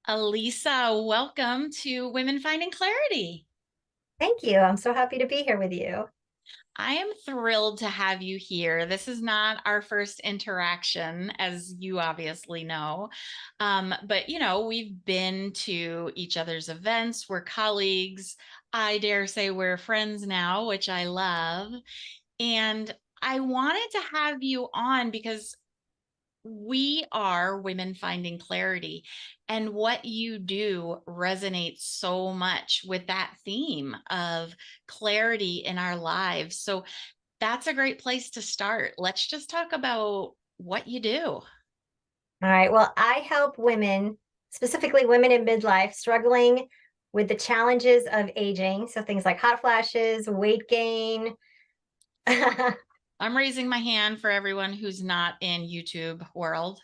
Alissa, welcome to Women Finding Clarity. Thank you. I'm so happy to be here with you. I am thrilled to have you here. This is not our first interaction, as you obviously know. But we've been to each other's events. We're colleagues. I dare say we're friends now, which I love. And I wanted to have you on because we are women finding clarity, and what you do resonates so much with that theme of clarity in our lives. So that's a great place to start. Let's just talk about what you do. All right. Well, I help women, specifically women in midlife, struggling with the challenges of aging. So things like hot flashes, weight gain. I'm raising my hand for everyone who's not in YouTube world.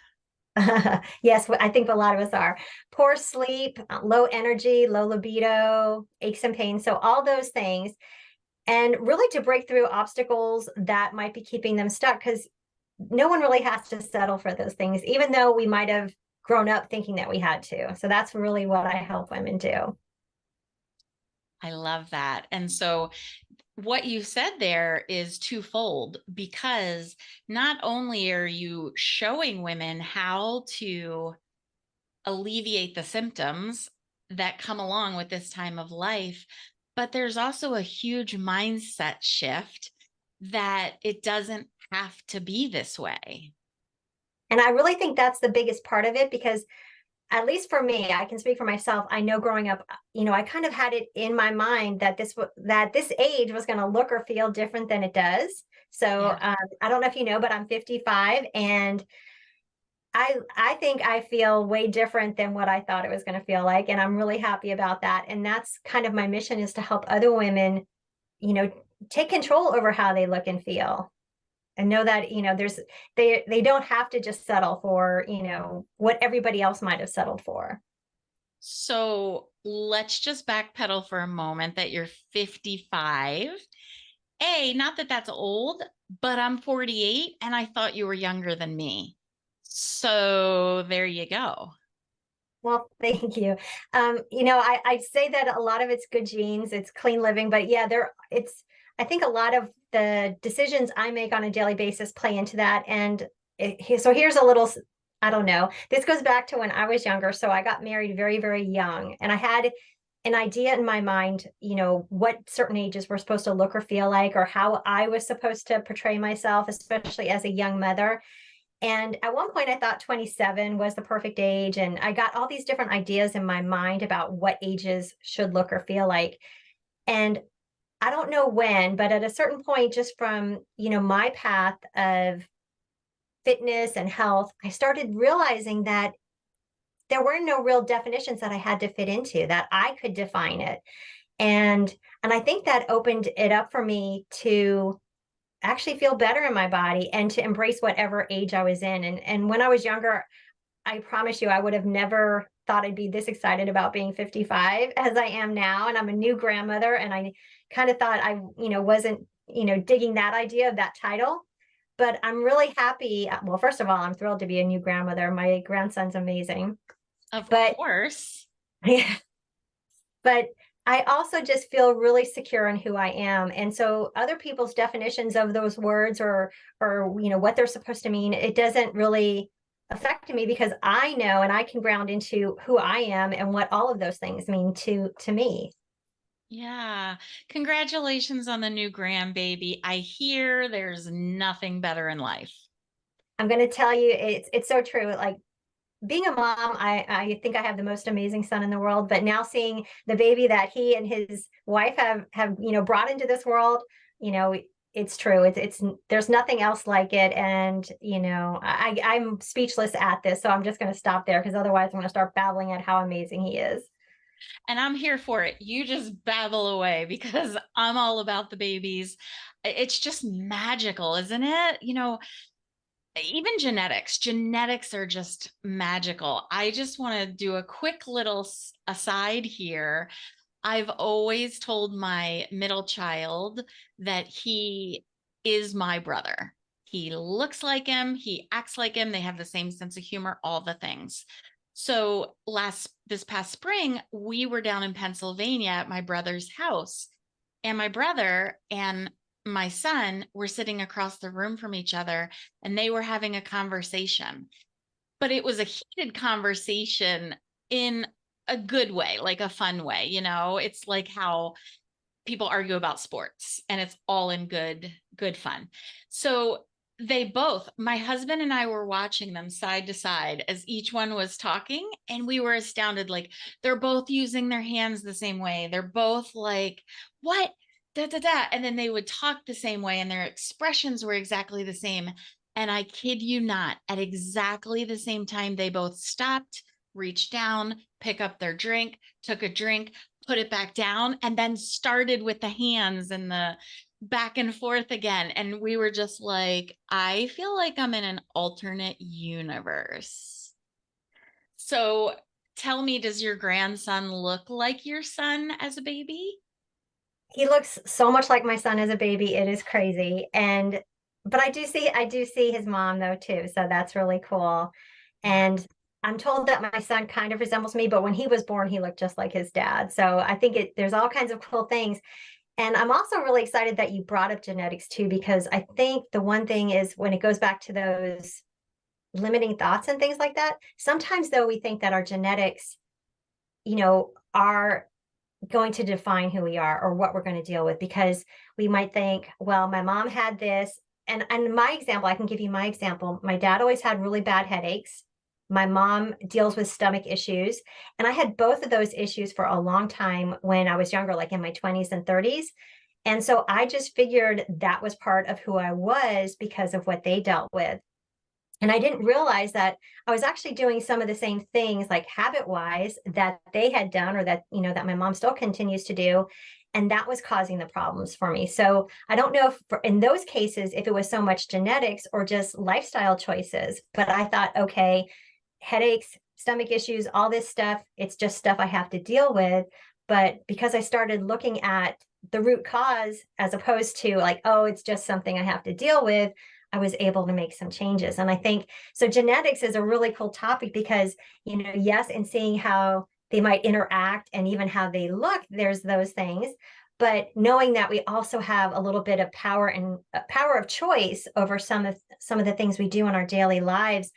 Yes, I think a lot of us are. Poor sleep, low energy, low libido, aches and pains. So all those things. And really to break through obstacles that might be keeping them stuck, because no one really has to settle for those things, even though we might have grown up thinking that we had to. So that's really what I help women do. I love that. And so what you said there is twofold, because not only are you showing women how to alleviate the symptoms that come along with this time of life, but there's also a huge mindset shift that it doesn't have to be this way. And I really think that's the biggest part of it because, at least for me, I can speak for myself. I know growing up, I kind of had it in my mind that this age was going to look or feel different than it does. So Yeah. I don't know if you know, but I'm 55, and I think I feel way different than what I thought it was going to feel like, and I'm really happy about that. And that's kind of my mission, is to help other women, you know, take control over how they look and feel, and know that there's they don't have to just settle for what everybody else might have settled for. So let's just backpedal for a moment that you're 55. Not that that's old, but I'm 48 and I thought you were younger than me. So there you go. Well, thank you. I'd say that a lot of it's good genes, it's clean living, but yeah, I think a lot of the decisions I make on a daily basis play into that. And so here's a little, I don't know, this goes back to when I was younger. So I got married very, very young, and I had an idea in my mind, what certain ages were supposed to look or feel like, or how I was supposed to portray myself, especially as a young mother. And at one point, I thought 27 was the perfect age. And I got all these different ideas in my mind about what ages should look or feel like. And I don't know when, but at a certain point, just from, my path of fitness and health, I started realizing that there were no real definitions that I had to fit into, that I could define it. And I think that opened it up for me to actually feel better in my body and to embrace whatever age I was in. And when I was younger, I promise you, I would have never thought I'd be this excited about being 55 as I am now. And I'm a new grandmother, and I kind of thought I, wasn't, digging that idea of that title. But I'm really happy. Well, first of all, I'm thrilled to be a new grandmother. My grandson's amazing. Of But course. yeah, but I also just feel really secure in who I am. And so other people's definitions of those words, or what they're supposed to mean, it doesn't really affect me, because I know and I can ground into who I am and what all of those things mean to me. Yeah. Congratulations on the new grandbaby. I hear there's nothing better in life. I'm going to tell you, it's so true. Like, being a mom, I think I have the most amazing son in the world, but now seeing the baby that he and his wife have brought into this world, you know, it's true. It's there's nothing else like it. And I'm speechless at this, so I'm just going to stop there, because otherwise I'm going to start babbling at how amazing he is. And I'm here for it. You just babble away because I'm all about the babies. It's just magical, isn't it? Even genetics are just magical. I just want to do a quick little aside here. I've always told my middle child that he is my brother. He looks like him, he acts like him, they have the same sense of humor, all the things. So this past spring, we were down in Pennsylvania at my brother's house, and my brother and my son were sitting across the room from each other, and they were having a conversation. But it was a heated conversation in a good way, like a fun way, It's like how people argue about sports, and it's all in good fun. So my husband and I were watching them side to side as each one was talking, and we were astounded. Like, they're both using their hands the same way. They're both like, what? Da, da, da. And then they would talk the same way, and their expressions were exactly the same. And I kid you not, at exactly the same time, they both stopped, reached down, pick up their drink, took a drink, put it back down, and then started with the hands and the back and forth again. And we were just like, I feel like I'm in an alternate universe. So tell me, does your grandson look like your son as a baby? He looks so much like my son as a baby. It is crazy. And but I do see his mom though too. So that's really cool. Yeah. And I'm told that my son kind of resembles me, but when he was born, he looked just like his dad. So I think there's all kinds of cool things. And I'm also really excited that you brought up genetics too, because I think the one thing is when it goes back to those limiting thoughts and things like that, sometimes though we think that our genetics, are going to define who we are or what we're going to deal with, because we might think, well, my mom had this. And my example, I can give you my example. My dad always had really bad headaches. My mom deals with stomach issues. And I had both of those issues for a long time when I was younger, like in my 20s and 30s. And so I just figured that was part of who I was because of what they dealt with. And I didn't realize that I was actually doing some of the same things, like habit wise, that they had done, or that, that my mom still continues to do. And that was causing the problems for me. So I don't know if in those cases, if it was so much genetics or just lifestyle choices, but I thought, okay, headaches, stomach issues, all this stuff, it's just stuff I have to deal with. But because I started looking at the root cause as opposed to like, oh, it's just something I have to deal with, I was able to make some changes. And I think so. Genetics is a really cool topic because, yes, and seeing how they might interact and even how they look, there's those things. But knowing that we also have a little bit of power and power of choice over some of the things we do in our daily lives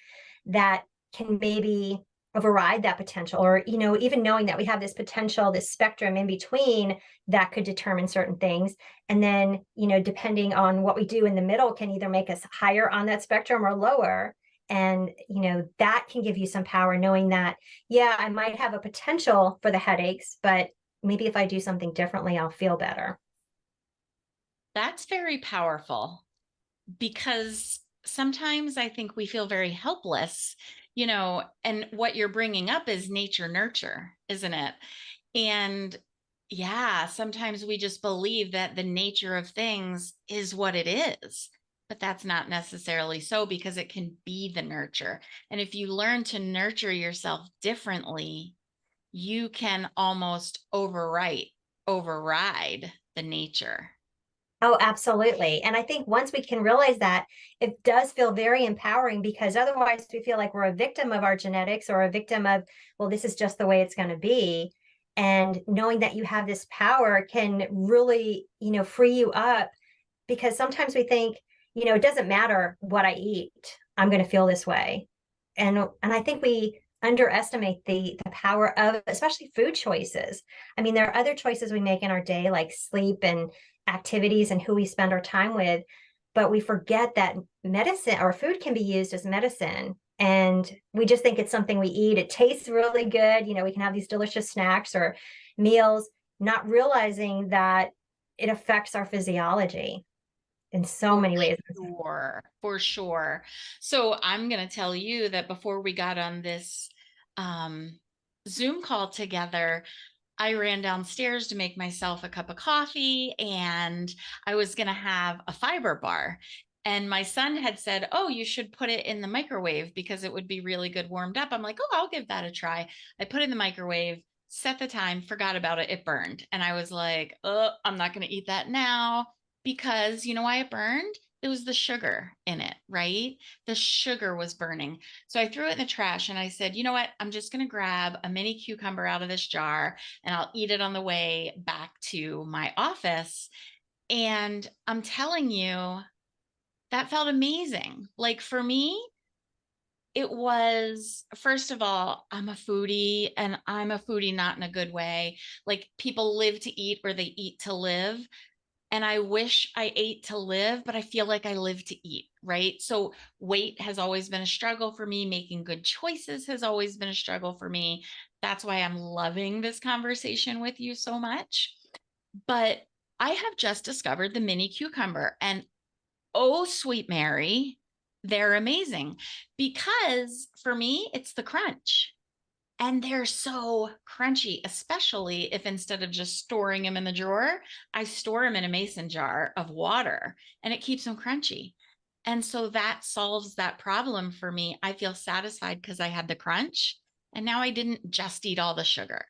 that can maybe override that potential, or even knowing that we have this potential, this spectrum in between that could determine certain things. And then depending on what we do in the middle can either make us higher on that spectrum or lower. And that can give you some power, knowing that, yeah, I might have a potential for the headaches, but maybe if I do something differently, I'll feel better. That's very powerful, because sometimes I think we feel very helpless, and what you're bringing up is nature nurture, isn't it? And yeah, sometimes we just believe that the nature of things is what it is, but that's not necessarily so, because it can be the nurture. And if you learn to nurture yourself differently, you can almost override the nature. Oh, absolutely. And I think once we can realize that, it does feel very empowering, because otherwise we feel like we're a victim of our genetics or a victim of, well, this is just the way it's going to be. And knowing that you have this power can really, free you up, because sometimes we think, it doesn't matter what I eat, I'm going to feel this way. And I think we underestimate the power of especially food choices. I mean, there are other choices we make in our day, like sleep and activities and who we spend our time with, but we forget that medicine or food can be used as medicine. And we just think it's something we eat. It tastes really good. We can have these delicious snacks or meals, not realizing that it affects our physiology in so For many ways. sure, for sure. So I'm going to tell you that before we got on this um, Zoom call together, I ran downstairs to make myself a cup of coffee, and I was going to have a fiber bar. And my son had said, "Oh, you should put it in the microwave because it would be really good warmed up." I'm like, "Oh, I'll give that a try." I put it in the microwave, set the time, forgot about it. It burned. And I was like, "Oh, I'm not going to eat that now." Because you know why it burned? It was the sugar in it, right? The sugar was burning. So I threw it in the trash and I said, you know what? I'm just going to grab a mini cucumber out of this jar and I'll eat it on the way back to my office. And I'm telling you, that felt amazing. Like for me, it was, first of all, I'm a foodie and I'm a foodie not in a good way. Like people live to eat or they eat to live. And I wish I ate to live, but I feel like I live to eat, right? So weight has always been a struggle for me. Making good choices has always been a struggle for me. That's why I'm loving this conversation with you so much. But I have just discovered the mini cucumber, and oh, sweet Mary, they're amazing because for me, it's the crunch. And they're so crunchy, especially if instead of just storing them in the drawer, I store them in a mason jar of water and it keeps them crunchy. And so that solves that problem for me. I feel satisfied because I had the crunch and now I didn't just eat all the sugar.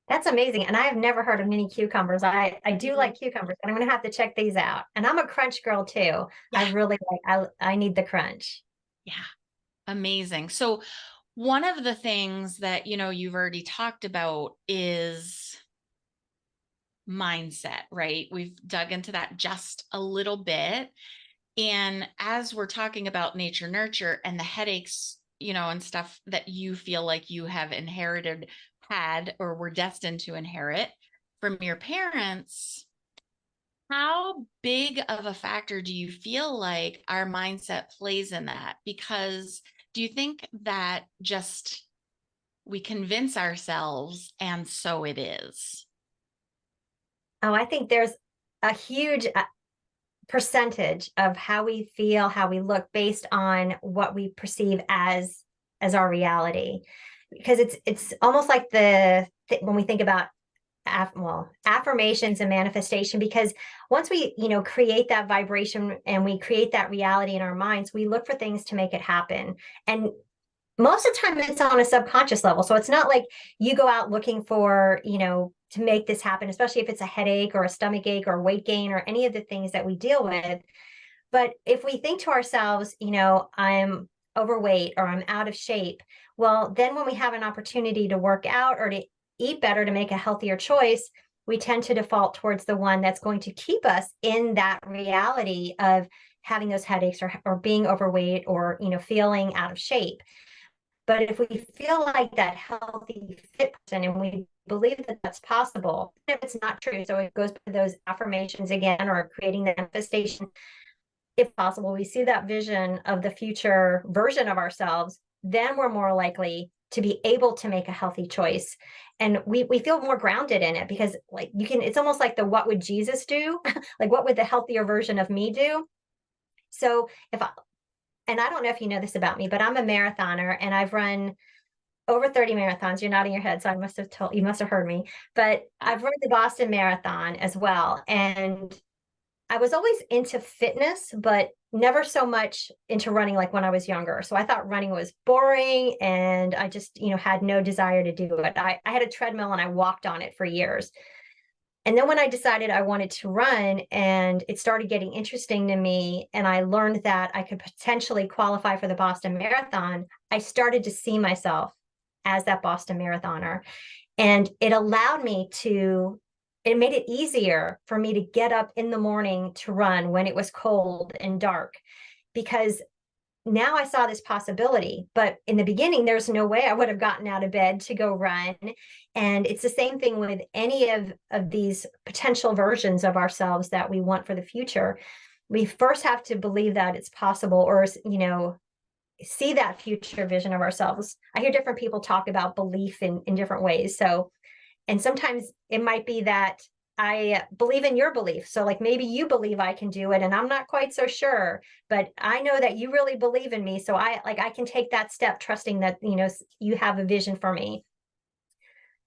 That's amazing. And I have never heard of mini cucumbers. I do Mhm. like cucumbers, and I'm gonna have to check these out. And I'm a crunch girl too. I Yeah, really I need the crunch. yeah, amazing. So one of the things that, you've already talked about is mindset, right? We've dug into that just a little bit. And as we're talking about nature nurture and the headaches, and stuff that you feel like you have inherited, had, or were destined to inherit from your parents, how big of a factor do you feel like our mindset plays in that? Because do you think that just we convince ourselves and so it is? Oh, I think there's a huge percentage of how we feel, how we look based on what we perceive as our reality. Because it's almost like when we think about affirmations and manifestation, because once we create that vibration and we create that reality in our minds, we look for things to make it happen. And most of the time it's on a subconscious level, so it's not like you go out looking for to make this happen, especially if it's a headache or a stomach ache or weight gain or any of the things that we deal with. But if we think to ourselves, I'm overweight or I'm out of shape, well, then when we have an opportunity to work out or to eat better, to make a healthier choice, we tend to default towards the one that's going to keep us in that reality of having those headaches or being overweight or feeling out of shape. But if we feel like that healthy fit person and we believe that that's possible, if it's not true, so it goes to those affirmations again or creating the manifestation. If possible, we see that vision of the future version of ourselves, then we're more likely to be able to make a healthy choice. And we feel more grounded in it because like it's almost like the what would Jesus do? Like what would the healthier version of me do? So and I don't know if you know this about me, but I'm a marathoner and I've run over 30 marathons. You're nodding your head, so you must have heard me. But Yeah. I've run the Boston Marathon as well. And I was always into fitness, but never so much into running like when I was younger. So I thought running was boring and I just, had no desire to do it. I had a treadmill and I walked on it for years. And then when I decided I wanted to run and it started getting interesting to me, and I learned that I could potentially qualify for the Boston Marathon, I started to see myself as that Boston Marathoner. And it made it easier for me to get up in the morning to run when it was cold and dark, because now I saw this possibility. But in the beginning, there's no way I would have gotten out of bed to go run. And it's the same thing with any of these potential versions of ourselves that we want for the future. We first have to believe that it's possible, or, see that future vision of ourselves. I hear different people talk about belief in different ways. So, and sometimes it might be that I believe in your belief. So like maybe you believe I can do it and I'm not quite so sure, but I know that you really believe in me. So I can take that step trusting that, you have a vision for me.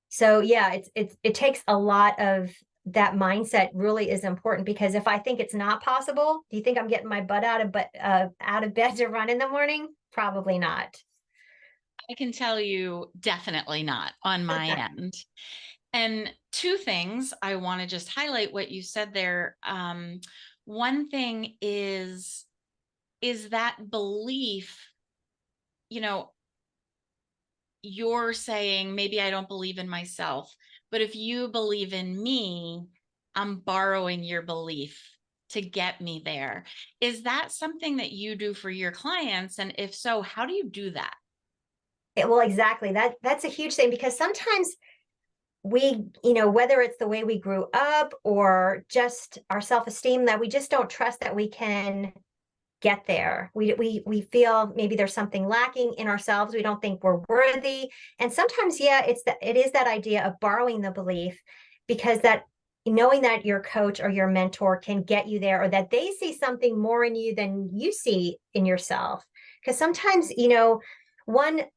So yeah, it takes a lot of that mindset really is important, because if I think it's not possible, do you think I'm getting my butt out of bed to run in the morning? Probably not. I can tell you definitely not on my end. And two things I want to just highlight what you said there. one thing is that belief, you know, you're saying, maybe I don't believe in myself, but if you believe in me, I'm borrowing your belief to get me there. Is that something that you do for your clients? And if so, how do you do that? Well, exactly. That's a huge thing because sometimes we, whether it's the way we grew up or just our self-esteem, that we just don't trust that we can get there. We feel maybe there's something lacking in ourselves. We don't think we're worthy. And sometimes, yeah, it is that idea of borrowing the belief, because that knowing that your coach or your mentor can get you there, or that they see something more in you than you see in yourself. Because sometimes,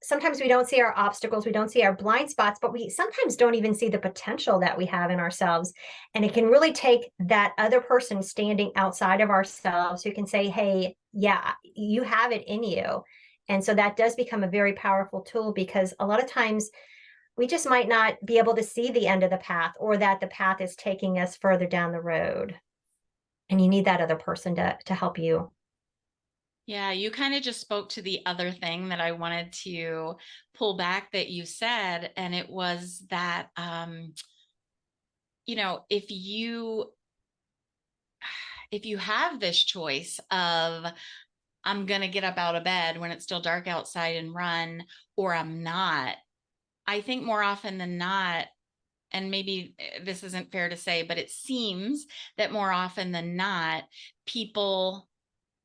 sometimes we don't see our obstacles, we don't see our blind spots, but we sometimes don't even see the potential that we have in ourselves. And it can really take that other person standing outside of ourselves who can say, hey, yeah, you have it in you. And so that does become a very powerful tool, because a lot of times we just might not be able to see the end of the path, or that the path is taking us further down the road. And you need that other person to help you. Yeah, you kind of just spoke to the other thing that I wanted to pull back that you said, and it was that, if you have this choice of, I'm going to get up out of bed when it's still dark outside and run, or I'm not, I think more often than not, and maybe this isn't fair to say, but it seems that more often than not, people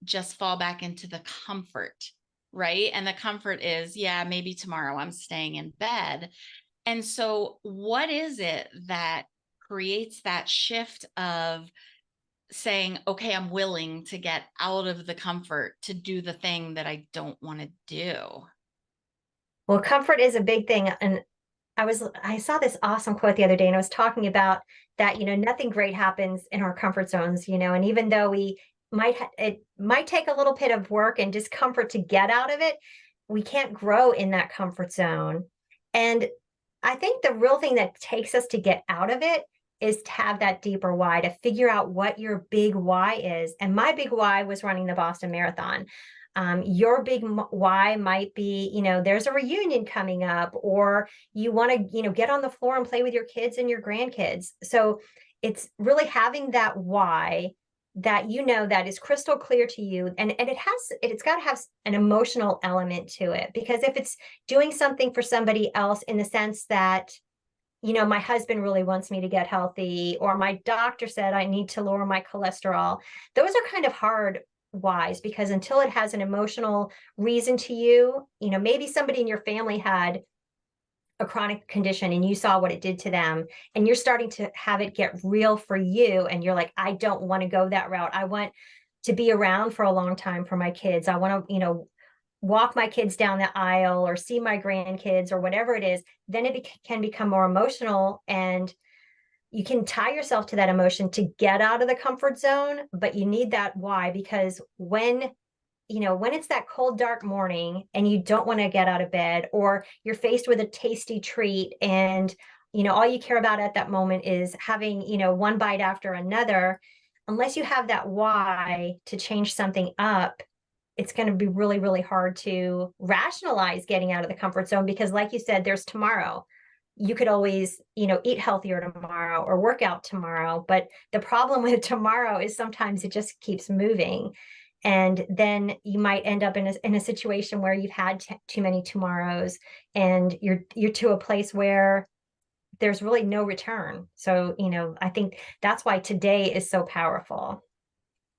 just fall back into the comfort, right? And the comfort is, yeah, maybe tomorrow I'm staying in bed. And so, what is it that creates that shift of saying, okay, I'm willing to get out of the comfort to do the thing that I don't want to do? Well, comfort is a big thing. And I saw this awesome quote the other day, and I was talking about that, nothing great happens in our comfort zones, and even though it might take a little bit of work and discomfort to get out of it, we can't grow in that comfort zone. And I think the real thing that takes us to get out of it is to have that deeper why, to figure out what your big why is. And my big why was running the Boston Marathon. Your big why might be, there's a reunion coming up, or you want to, get on the floor and play with your kids and your grandkids. So it's really having that why that that is crystal clear to you, and it's got to have an emotional element to it, because if it's doing something for somebody else in the sense that, my husband really wants me to get healthy, or my doctor said I need to lower my cholesterol, those are kind of hard whys, because until it has an emotional reason to you, maybe somebody in your family had a chronic condition and you saw what it did to them, and you're starting to have it get real for you, and you're like, I don't want to go that route. I want to be around for a long time for my kids. I want to, walk my kids down the aisle or see my grandkids or whatever it is. Then it can become more emotional, and you can tie yourself to that emotion to get out of the comfort zone. But you need that why, because when it's that cold, dark morning and you don't want to get out of bed, or you're faced with a tasty treat, and, all you care about at that moment is having, one bite after another, unless you have that why to change something up, it's going to be really, really hard to rationalize getting out of the comfort zone, because like you said, there's tomorrow. You could always, eat healthier tomorrow or work out tomorrow. But the problem with tomorrow is sometimes it just keeps moving. And then you might end up in a situation where you've had too many tomorrows, and you're to a place where there's really no return. So, I think that's why today is so powerful,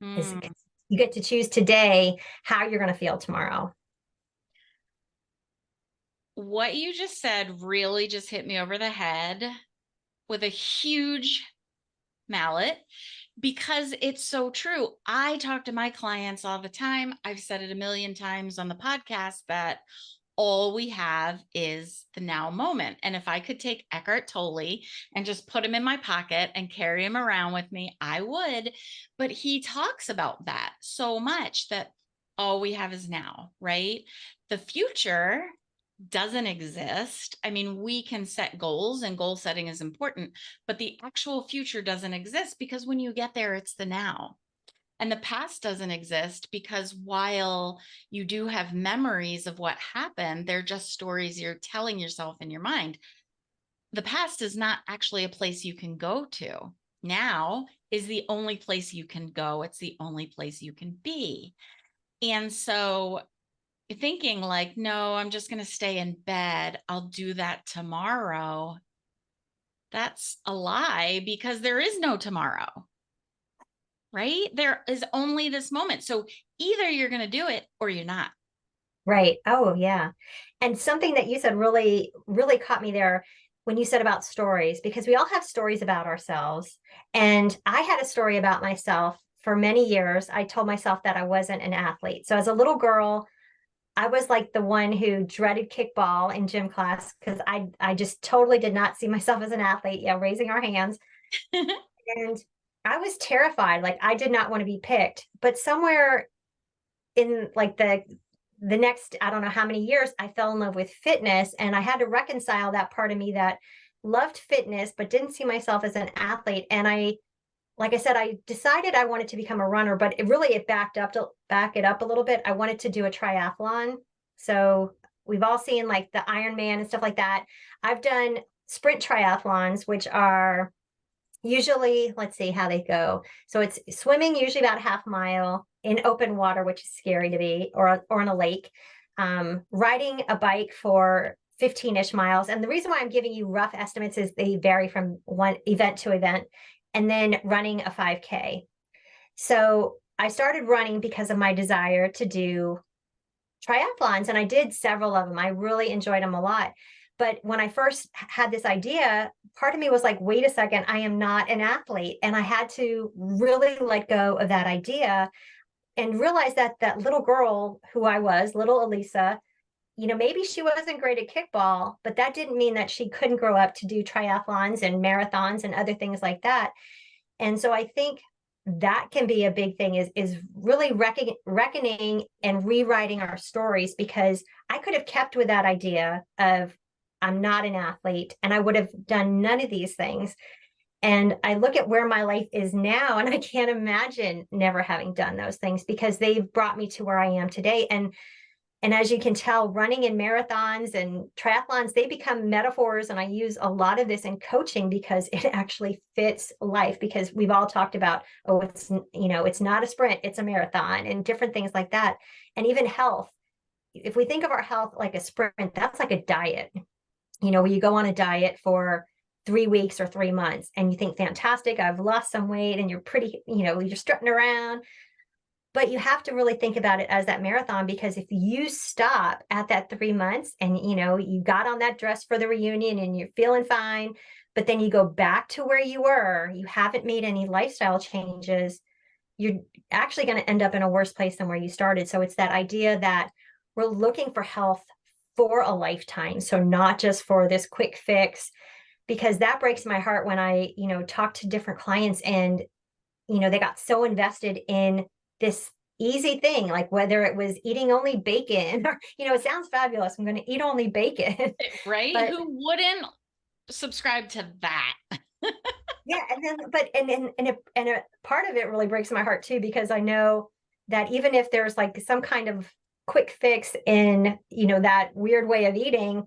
is Mm. you get to choose today how you're going to feel tomorrow. What you just said really just hit me over the head with a huge mallet, because it's so true. I talk to my clients all the time. I've said it a million times on the podcast that all we have is the now moment. And if I could take Eckhart Tolle and just put him in my pocket and carry him around with me, I would. But he talks about that so much, that all we have is now, right? The future doesn't exist. I mean, we can set goals, and goal setting is important, but the actual future doesn't exist, because when you get there, it's the now. And the past doesn't exist because while you do have memories of what happened, they're just stories you're telling yourself in your mind. The past is not actually a place you can go to. Now is the only place you can go. It's the only place you can be. And so thinking like, no, I'm just going to stay in bed, I'll do that tomorrow. That's a lie because there is no tomorrow, right? There is only this moment. So either you're going to do it or you're not. Right. Oh, yeah. And something that you said really, really caught me there when you said about stories, because we all have stories about ourselves. And I had a story about myself for many years. I told myself that I wasn't an athlete. So as a little girl, I was like the one who dreaded kickball in gym class because I just totally did not see myself as an athlete. Yeah, raising our hands. And I was terrified. Like I did not want to be picked. But somewhere in like the next, I don't know how many years, I fell in love with fitness, and I had to reconcile that part of me that loved fitness but didn't see myself as an athlete. And I, like I said, I decided I wanted to become a runner, but it backed up to back it up a little bit. I wanted to do a triathlon. So we've all seen like the Ironman and stuff like that. I've done sprint triathlons, which are usually, let's see how they go. So it's swimming, usually about a half mile in open water, which is scary to be, or in a lake. Riding a bike for 15-ish miles. And the reason why I'm giving you rough estimates is they vary from one event to event, and then running a 5K. So I started running because of my desire to do triathlons, and I did several of them. I really enjoyed them a lot. But when I first had this idea, part of me was like, wait a second, I am not an athlete. And I had to really let go of that idea and realize that that little girl who I was, little Alissa, maybe she wasn't great at kickball, but that didn't mean that she couldn't grow up to do triathlons and marathons and other things like that. And so I think that can be a big thing, is really reckoning and rewriting our stories, because I could have kept with that idea of I'm not an athlete and I would have done none of these things. And I look at where my life is now and I can't imagine never having done those things because they've brought me to where I am today. And as you can tell, running in marathons and triathlons, they become metaphors. And I use a lot of this in coaching because it actually fits life, because we've all talked about, oh, it's not a sprint, it's a marathon, and different things like that. And even health. If we think of our health like a sprint, that's like a diet, where you go on a diet for 3 weeks or 3 months and you think, fantastic, I've lost some weight, and you're pretty, you're strutting around. But you have to really think about it as that marathon, because if you stop at that 3 months and you got on that dress for the reunion and you're feeling fine, but then you go back to where you were, you haven't made any lifestyle changes, you're actually going to end up in a worse place than where you started. So it's that idea that we're looking for health for a lifetime, so not just for this quick fix, because that breaks my heart when I talk to different clients and they got so invested in this easy thing, like whether it was eating only bacon or, it sounds fabulous, I'm going to eat only bacon. Right? But Who wouldn't subscribe to that? yeah, and then, but, and a part of it really breaks my heart too, because I know that even if there's like some kind of quick fix in, that weird way of eating,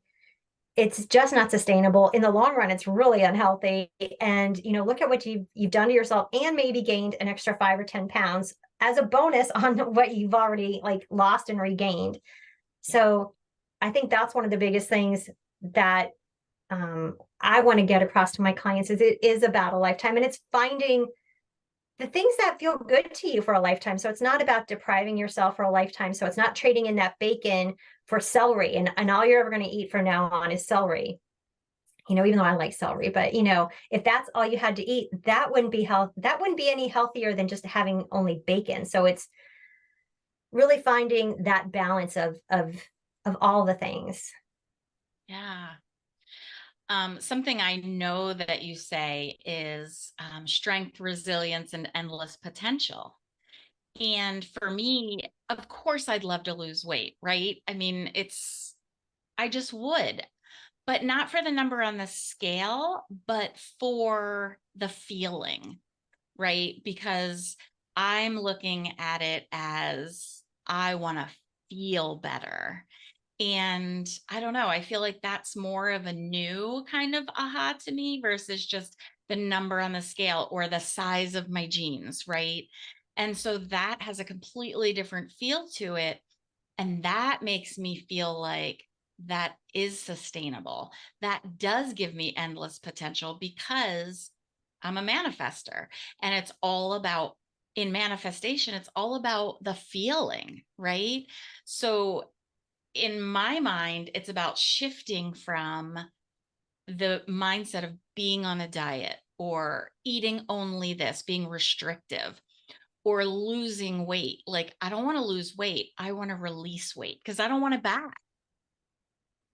it's just not sustainable in the long run. It's really unhealthy. And look at what you've done to yourself, and maybe gained an extra 5 or 10 pounds as a bonus on what you've already like lost and regained. So I think that's one of the biggest things that I want to get across to my clients, is it is about a lifetime, and it's finding the things that feel good to you for a lifetime. So it's not about depriving yourself for a lifetime. So it's not trading in that bacon for celery, and all you're ever going to eat from now on is celery. Even though I like celery, but if that's all you had to eat, that wouldn't be any healthier than just having only bacon. So it's really finding that balance of all the things. Yeah. Something I know that you say is strength, resilience, and endless potential. And for me, of course, I'd love to lose weight, right? I mean, I just would, but not for the number on the scale, but for the feeling, right? Because I'm looking at it as I want to feel better. And I don't know, I feel like that's more of a new kind of aha to me versus just the number on the scale or the size of my jeans, right? And so that has a completely different feel to it. And that makes me feel like that is sustainable. That does give me endless potential because I'm a manifester. And it's all about, in manifestation, it's all about the feeling, right? So in my mind, it's about shifting from the mindset of being on a diet or eating only this, being restrictive, or losing weight. Like, I don't want to lose weight. I want to release weight because I don't want it back,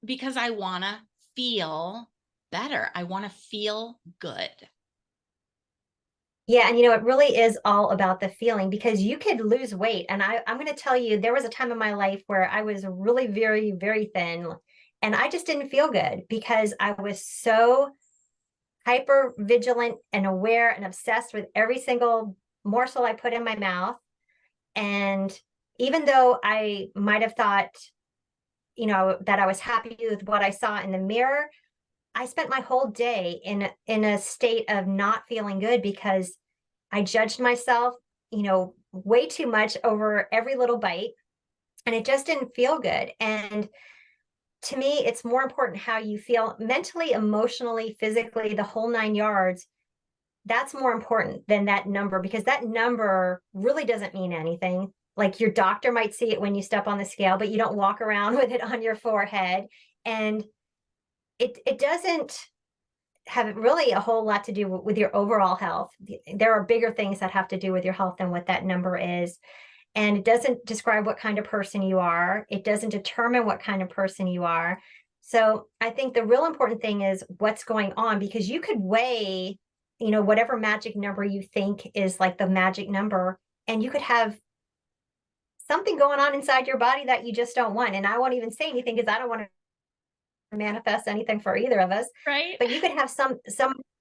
because I want to feel better. I want to feel good. Yeah, and it really is all about the feeling because you could lose weight. And I'm going to tell you, there was a time in my life where I was really very, very thin, and I just didn't feel good because I was so hyper vigilant and aware and obsessed with every single morsel I put in my mouth. And even though I might have thought, that I was happy with what I saw in the mirror, I spent my whole day in a state of not feeling good because I judged myself, way too much over every little bite, and it just didn't feel good. And to me, it's more important how you feel mentally, emotionally, physically, the whole 9 yards. That's more important than that number because that number really doesn't mean anything. Like your doctor might see it when you step on the scale, but you don't walk around with it on your forehead. And it doesn't have really a whole lot to do with your overall health. There are bigger things that have to do with your health than what that number is. And it doesn't describe what kind of person you are. It doesn't determine what kind of person you are. So I think the real important thing is what's going on, because you could weigh, whatever magic number you think is like the magic number, and you could have something going on inside your body that you just don't want. And I won't even say anything because I don't want to manifest anything for either of us, Right. but you could have some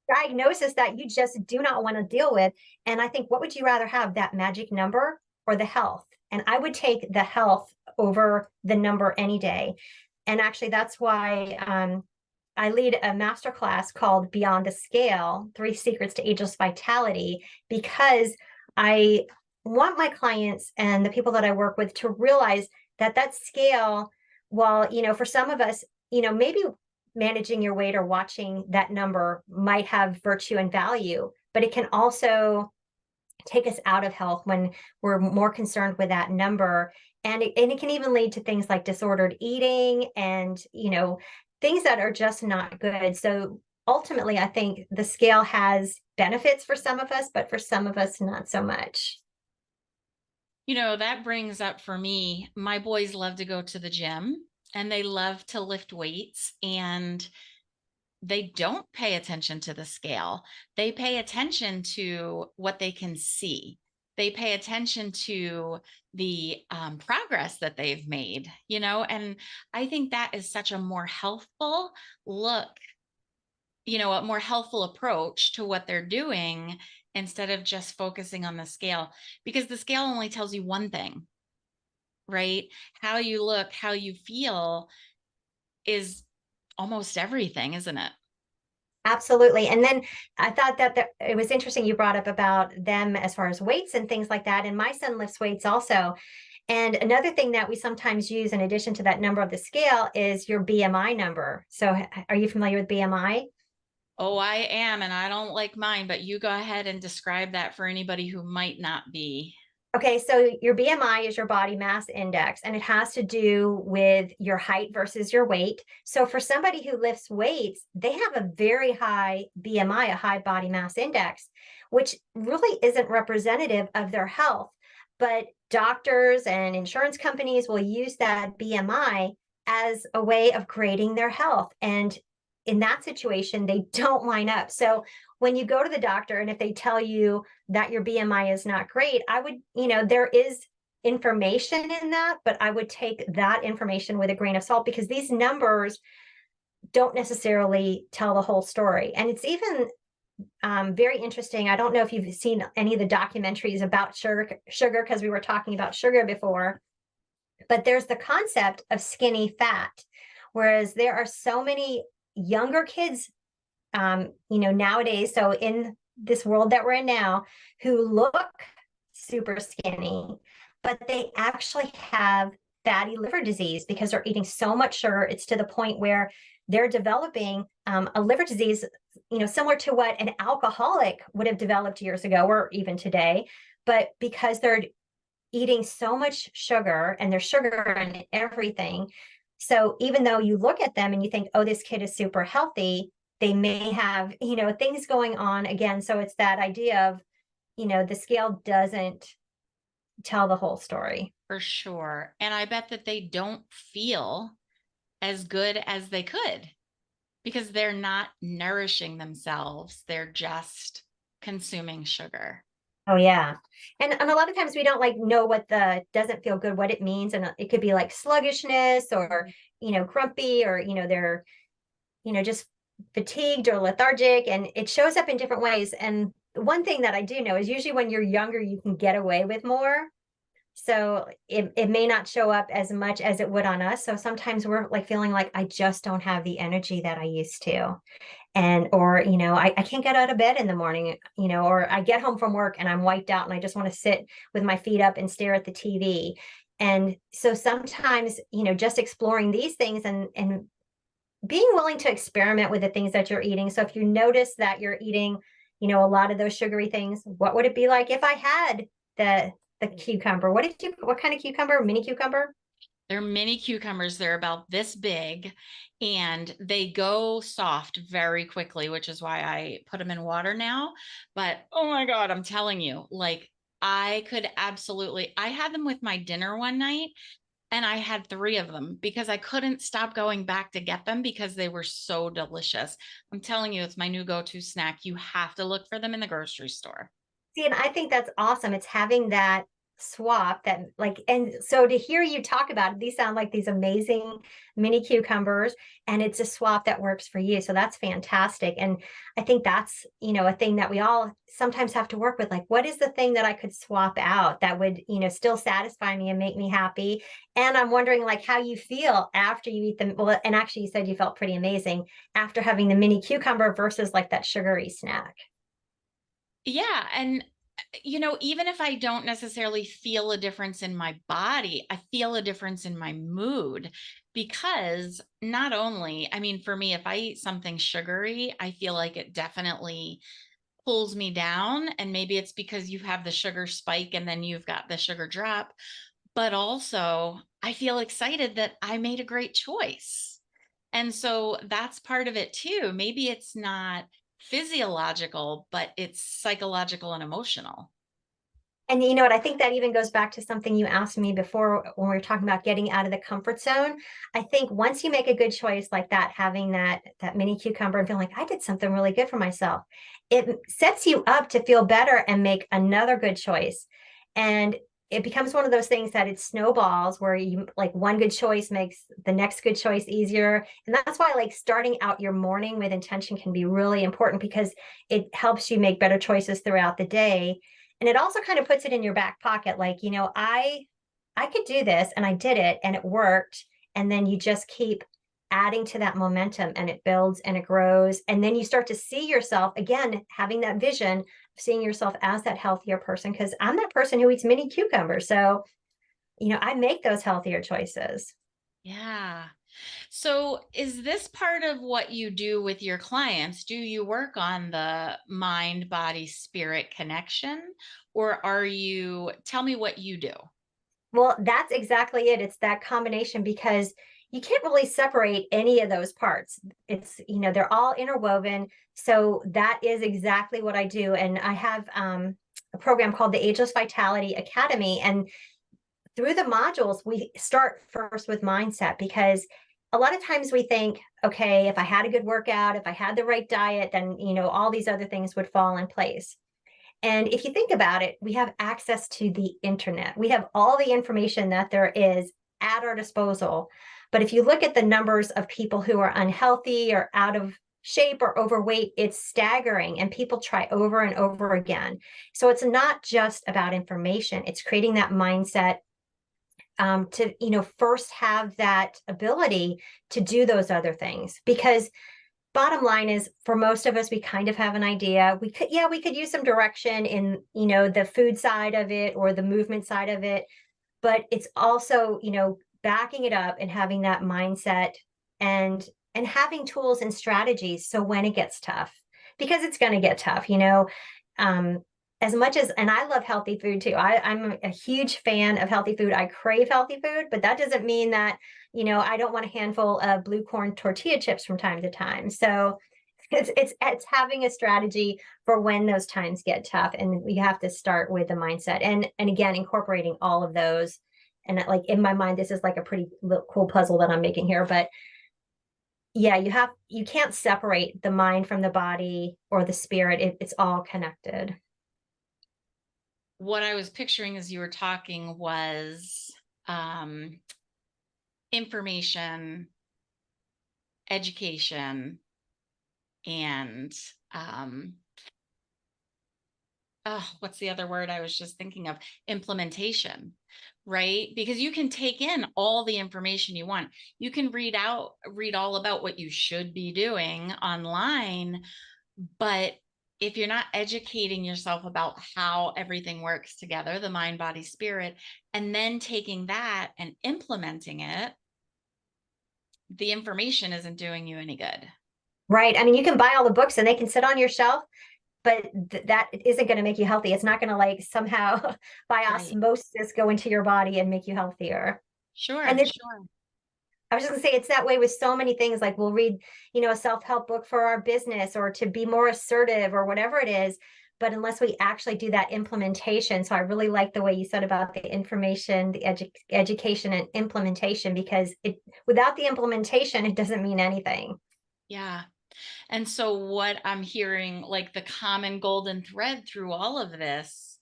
diagnosis that you just do not want to deal with. And I think, what would you rather have, that magic number or the health? And I would take the health over the number any day. And actually, that's why I lead a masterclass called Beyond the Scale: 3 Secrets to Ageless Vitality, because I want my clients and the people that I work with to realize that that scale, while, for some of us, maybe managing your weight or watching that number might have virtue and value, but it can also take us out of health when we're more concerned with that number. And it can even lead to things like disordered eating and, things that are just not good. So ultimately, I think the scale has benefits for some of us, but for some of us, not so much. That brings up for me, my boys love to go to the gym and they love to lift weights, and they don't pay attention to the scale. They pay attention to what they can see. They pay attention to the progress that they've made, and I think that is such a more healthful look, a more healthful approach to what they're doing instead of just focusing on the scale, because the scale only tells you one thing, right? How you look, how you feel is almost everything, isn't it? Absolutely. And then I thought that it was interesting you brought up about them as far as weights and things like that. And my son lifts weights also. And another thing that we sometimes use in addition to that number of the scale is your BMI number. So are you familiar with BMI? Oh, I am, and I don't like mine, but you go ahead and describe that for anybody who might not be. Okay, so your BMI is your body mass index, and it has to do with your height versus your weight. So for somebody who lifts weights, they have a very high BMI, a high body mass index, which really isn't representative of their health. But doctors and insurance companies will use that BMI as a way of grading their health. And in that situation, they don't line up. So when you go to the doctor and if they tell you that your BMI is not great, I would, there is information in that, but I would take that information with a grain of salt because these numbers don't necessarily tell the whole story. And it's even very interesting. I don't know if you've seen any of the documentaries about sugar, because we were talking about sugar before, but there's the concept of skinny fat, whereas there are so many younger kids, nowadays, so in this world that we're in now, who look super skinny, but they actually have fatty liver disease because they're eating so much sugar. It's to the point where they're developing a liver disease, similar to what an alcoholic would have developed years ago or even today. But because they're eating so much sugar and there's sugar in everything. So even though you look at them and you think, oh, this kid is super healthy, they may have, things going on again. So it's that idea of, the scale doesn't tell the whole story. For sure. And I bet that they don't feel as good as they could because they're not nourishing themselves. They're just consuming sugar. Oh yeah. And a lot of times we don't know what the doesn't feel good, what it means. And it could be like sluggishness or, grumpy, or, they're, just fatigued or lethargic, and it shows up in different ways. And one thing that I do know is usually when you're younger, you can get away with more. So it may not show up as much as it would on us. So sometimes we're feeling like I just don't have the energy that I used to. And, or, I can't get out of bed in the morning, or I get home from work and I'm wiped out and I just want to sit with my feet up and stare at the TV. And so sometimes, just exploring these things and being willing to experiment with the things that you're eating. So if you notice that you're eating, a lot of those sugary things, what would it be like if I had the cucumber? What kind of cucumber? Mini cucumber? They're mini cucumbers. They're about this big and they go soft very quickly, which is why I put them in water now. But oh my God, I'm telling you, I had them with my dinner one night and I had 3 of them because I couldn't stop going back to get them because they were so delicious. I'm telling you, it's my new go-to snack. You have to look for them in the grocery store. See, and I think that's awesome. It's having that swap that and so to hear you talk about it, these sound like these amazing mini cucumbers, and it's a swap that works for you. So that's fantastic. And I think that's, a thing that we all sometimes have to work with. Like, what is the thing that I could swap out that would, still satisfy me and make me happy? And I'm wondering how you feel after you eat them. Well, and actually you said you felt pretty amazing after having the mini cucumber versus that sugary snack. Yeah. And, even if I don't necessarily feel a difference in my body, I feel a difference in my mood because not only, I mean, for me, if I eat something sugary, I feel like it definitely pulls me down. And maybe it's because you have the sugar spike and then you've got the sugar drop, but also I feel excited that I made a great choice. And so that's part of it too. Maybe it's not physiological, but it's psychological and emotional. And you know what? I think that even goes back to something you asked me before when we were talking about getting out of the comfort zone. I think once you make a good choice like that, having that mini cucumber and feeling like I did something really good for myself, it sets you up to feel better and make another good choice. And it becomes one of those things that it snowballs, where you one good choice makes the next good choice easier. And that's why starting out your morning with intention can be really important, because it helps you make better choices throughout the day. And it also kind of puts it in your back pocket, I could do this, and I did it and it worked. And then you just keep adding to that momentum, and it builds and it grows. And then you start to see yourself again, having that vision of seeing yourself as that healthier person. Because I'm that person who eats mini cucumbers. So, I make those healthier choices. Yeah. So, is this part of what you do with your clients? Do you work on the mind, body, spirit connection? Or tell me what you do. Well, that's exactly it. It's that combination, because you can't really separate any of those parts. It's, they're all interwoven. So that is exactly what I do. And I have a program called the Ageless Vitality Academy. And through the modules, we start first with mindset, because a lot of times we think, okay, if I had a good workout, if I had the right diet, then, all these other things would fall in place. And if you think about it, we have access to the internet. We have all the information that there is at our disposal. But if you look at the numbers of people who are unhealthy or out of shape or overweight, it's staggering, and people try over and over again. So it's not just about information, it's creating that mindset to, first have that ability to do those other things. Because bottom line is, for most of us, we kind of have an idea. We could use some direction in, the food side of it or the movement side of it, but it's also, backing it up and having that mindset, and having tools and strategies so when it gets tough, because it's going to get tough, um, as much as, and I love healthy food too. I'm a huge fan of healthy food. I crave healthy food, but that doesn't mean that, I don't want a handful of blue corn tortilla chips from time to time. So it's having a strategy for when those times get tough, and we have to start with the mindset, and again, incorporating all of those. And like, in my mind, this is like a pretty cool puzzle that I'm making here, but yeah, you can't separate the mind from the body or the spirit. It's all connected. What I was picturing as you were talking was information, education, and what's the other word I was just thinking of? Implementation, right? Because you can take in all the information you want. You can read all about what you should be doing online, but if you're not educating yourself about how everything works together, the mind, body, spirit, and then taking that and implementing it, the information isn't doing you any good. Right. I mean, you can buy all the books and they can sit on your shelf, but that isn't going to make you healthy. It's not going to like somehow by Right. osmosis go into your body and make you healthier. And Sure, it's, sure. I was just gonna say, it's that way with so many things. Like, we'll read, a self-help book for our business or to be more assertive or whatever it is. But unless we actually do that implementation, so I really like the way you said about the information, the education and implementation, because without the implementation, it doesn't mean anything. Yeah. And so what I'm hearing, like the common golden thread through all of this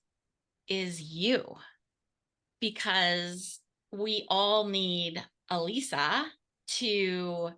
is you, because we all need Alissa to,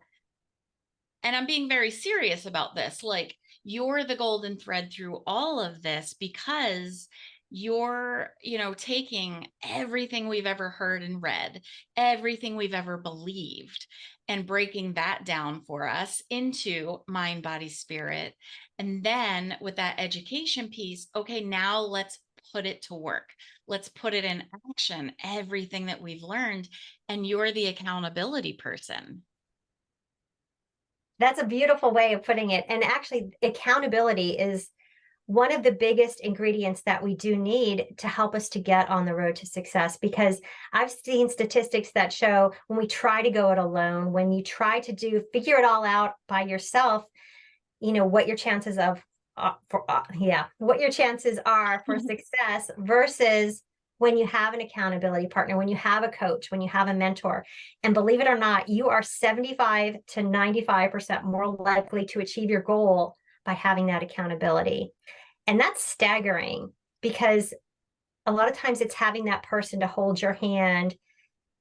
and I'm being very serious about this, like you're the golden thread through all of this, because you're, taking everything we've ever heard and read, everything we've ever believed, and breaking that down for us into mind, body, spirit. And then with that education piece, okay, now let's put it to work. Let's put it in action, everything that we've learned. And you're the accountability person. That's a beautiful way of putting it. And actually, accountability is one of the biggest ingredients that we do need to help us to get on the road to success. Because I've seen statistics that show when we try to go it alone, when you try to figure it all out by yourself, what your chances what your chances are for success versus when you have an accountability partner, when you have a coach, when you have a mentor. And believe it or not, you are 75 to 95% more likely to achieve your goal by having that accountability. And that's staggering, because a lot of times it's having that person to hold your hand,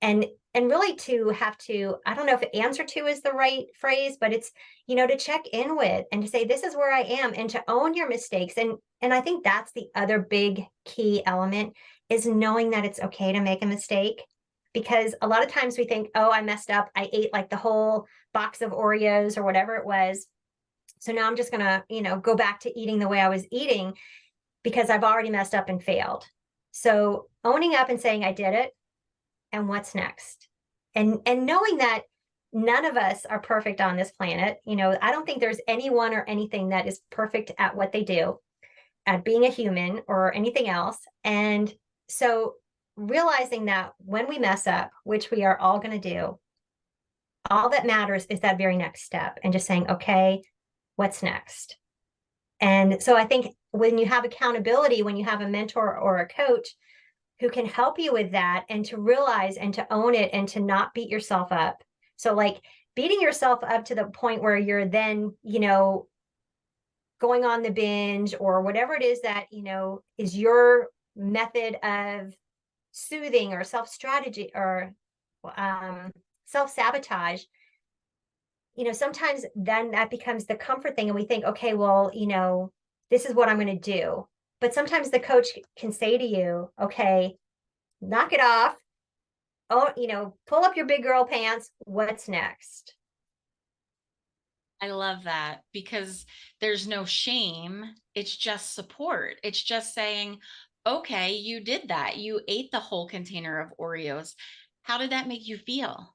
and really to have to, I don't know if answer to is the right phrase, but it's, to check in with and to say, this is where I am, and to own your mistakes. And I think that's the other big key element, is knowing that it's okay to make a mistake. Because a lot of times we think, oh, I messed up, I ate like the whole box of Oreos or whatever it was, so now I'm just gonna, go back to eating the way I was eating, because I've already messed up and failed. So owning up and saying, I did it, and what's next? And knowing that none of us are perfect on this planet. I don't think there's anyone or anything that is perfect at what they do, at being a human or anything else. And so realizing that when we mess up, which we are all going to do, all that matters is that very next step, and just saying, okay, what's next? And so I think when you have accountability, when you have a mentor or a coach who can help you with that, and to realize and to own it and to not beat yourself up. So like beating yourself up to the point where you're then, going on the binge or whatever it is that, is your method of soothing or self strategy or self sabotage. sometimes then that becomes the comfort thing and we think, okay, well, this is what I'm going to do. But sometimes the coach can say to you, okay, knock it off. Oh, pull up your big girl pants. What's next? I love that because there's no shame. It's just support. It's just saying, okay, you did that. You ate the whole container of Oreos. How did that make you feel?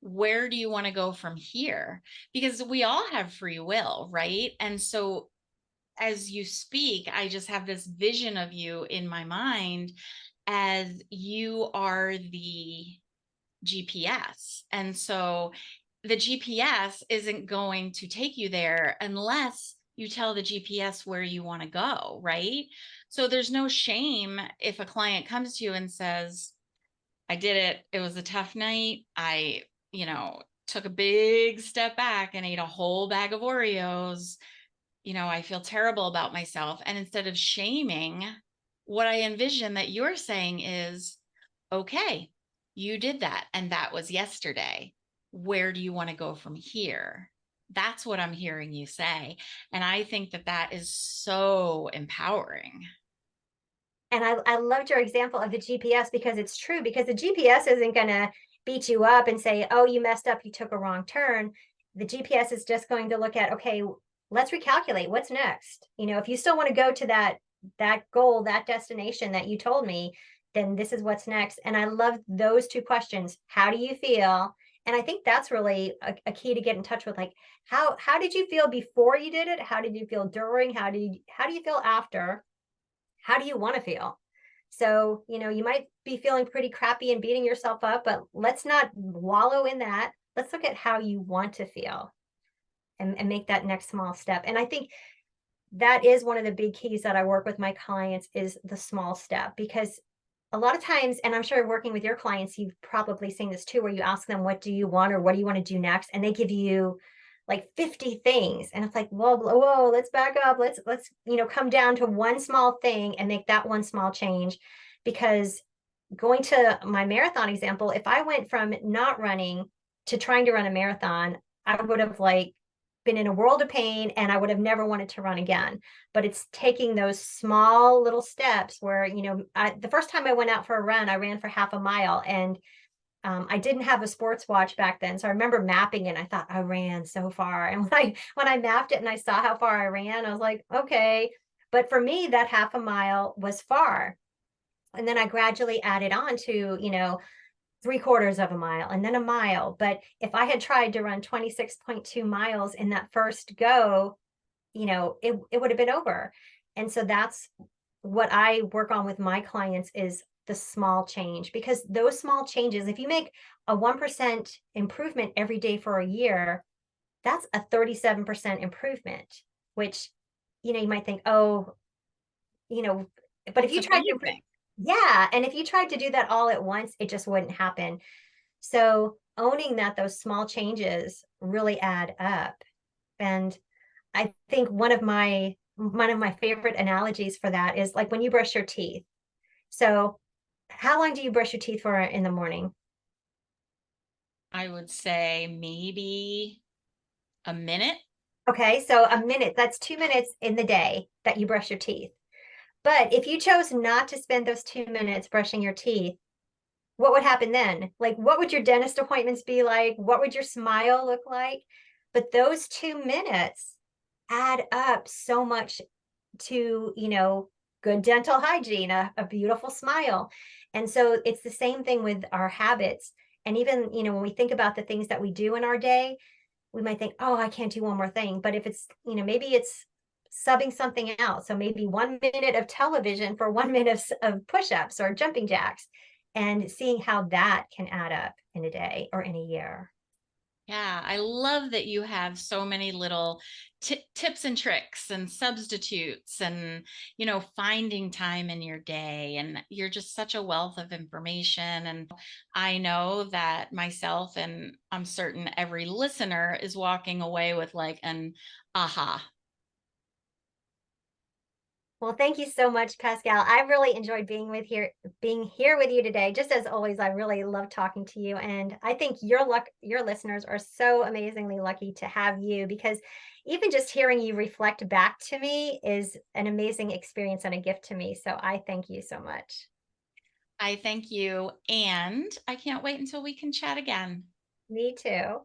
Where do you want to go from here? Because we all have free will, right? And so as you speak, I just have this vision of you in my mind as you are the GPS. And so the GPS isn't going to take you there unless you tell the GPS where you want to go, right? So there's no shame if a client comes to you and says, I did it. It was a tough night. Took a big step back and ate a whole bag of Oreos. I feel terrible about myself. And instead of shaming, what I envision that you're saying is, okay, you did that. And that was yesterday. Where do you want to go from here? That's what I'm hearing you say. And I think that that is so empowering. And I loved your example of the GPS because it's true, because the GPS isn't going to beat you up and say, oh, you messed up, you took a wrong turn. The GPS is just going to look at, okay, let's recalculate what's next. If you still want to go to that goal, that destination that you told me, then this is what's next. And I love those two questions. How do you feel? And I think that's really a key to get in touch with, like, how did you feel before you did it? How did you feel during? How do you feel after? How do you want to feel? So, you might be feeling pretty crappy and beating yourself up, but let's not wallow in that. Let's look at how you want to feel and make that next small step. And I think that is one of the big keys that I work with my clients is the small step, because a lot of times, and I'm sure working with your clients, you've probably seen this too, where you ask them, what do you want or what do you want to do next? And they give you like 50 things. And it's like, whoa, let's back up. Let's, come down to one small thing and make that one small change. Because going to my marathon example, if I went from not running to trying to run a marathon, I would have been in a world of pain and I would have never wanted to run again. But it's taking those small little steps where, the first time I went out for a run, I ran for half a mile, and I didn't have a sports watch back then. So I remember mapping it. I thought I ran so far. And when I mapped it and I saw how far I ran, I was like, okay. But for me, that half a mile was far. And then I gradually added on to, 3/4 of a mile and then a mile. But if I had tried to run 26.2 miles in that first go, it would have been over. And so that's what I work on with my clients is the small change, because those small changes, if you make a 1% improvement every day for a year, that's a 37% improvement, which, you might think, oh, but if It's you tried to, amazing. yeah. And if you tried to do that all at once, it just wouldn't happen. So owning that those small changes really add up. And I think one of my favorite analogies for that is like when you brush your teeth. So how long do you brush your teeth for in the morning? I would say maybe a minute. Okay, so a minute, that's 2 minutes in the day that you brush your teeth. But if you chose not to spend those 2 minutes brushing your teeth, what would happen then? Like, what would your dentist appointments be like? What would your smile look like? But those 2 minutes add up so much to, good dental hygiene, a beautiful smile. And so it's the same thing with our habits. And even, when we think about the things that we do in our day, we might think, oh, I can't do one more thing. But if it's, maybe it's subbing something else. So maybe 1 minute of television for 1 minute of push-ups or jumping jacks, and seeing how that can add up in a day or in a year. Yeah, I love that you have so many little tips and tricks and substitutes and, finding time in your day. And you're just such a wealth of information. And I know that myself, and I'm certain every listener is walking away with like an aha. Well, thank you so much, Pascal. I really enjoyed being here with you today. Just as always, I really love talking to you. And I think your listeners are so amazingly lucky to have you, because even just hearing you reflect back to me is an amazing experience and a gift to me. So I thank you so much. I thank you, and I can't wait until we can chat again. Me too.